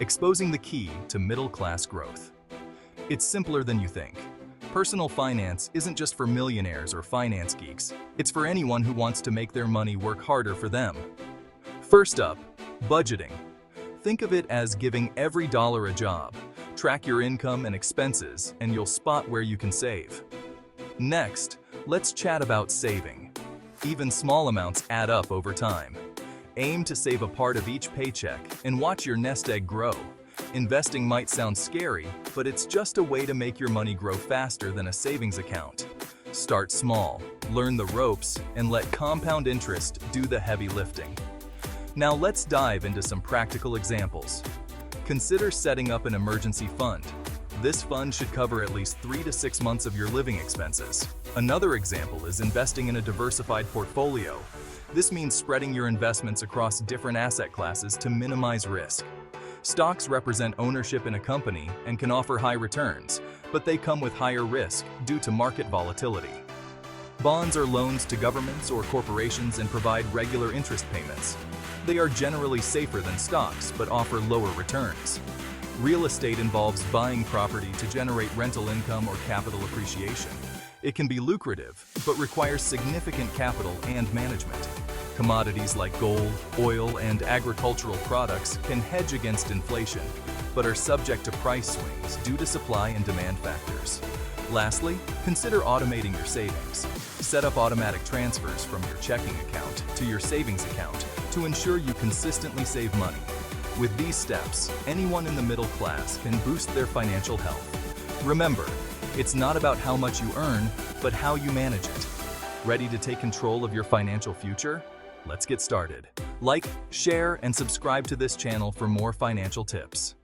exposing the key to middle-class growth. It's simpler than you think. Personal finance isn't just for millionaires or finance geeks. It's for anyone who wants to make their money work harder for them. First up, budgeting. Think of it as giving every dollar a job. Track your income and expenses, and you'll spot where you can save. Next, let's chat about saving. Even small amounts add up over time. Aim to save a part of each paycheck and watch your nest egg grow. Investing might sound scary, but it's just a way to make your money grow faster than a savings account. Start small, learn the ropes, and let compound interest do the heavy lifting. Now let's dive into some practical examples. Consider setting up an emergency fund. This fund should cover at least 3 to 6 months of your living expenses. Another example is investing in a diversified portfolio. This means spreading your investments across different asset classes to minimize risk. Stocks represent ownership in a company and can offer high returns, but they come with higher risk due to market volatility. Bonds are loans to governments or corporations and provide regular interest payments. They are generally safer than stocks but offer lower returns. Real estate involves buying property to generate rental income or capital appreciation. It can be lucrative, but requires significant capital and management. Commodities like gold, oil, and agricultural products can hedge against inflation, but are subject to price swings due to supply and demand factors. Lastly, consider automating your savings. Set up automatic transfers from your checking account to your savings account to ensure you consistently save money. With these steps, anyone in the middle class can boost their financial health. Remember, it's not about how much you earn, but how you manage it. Ready to take control of your financial future? Let's get started. Like, share, and subscribe to this channel for more financial tips.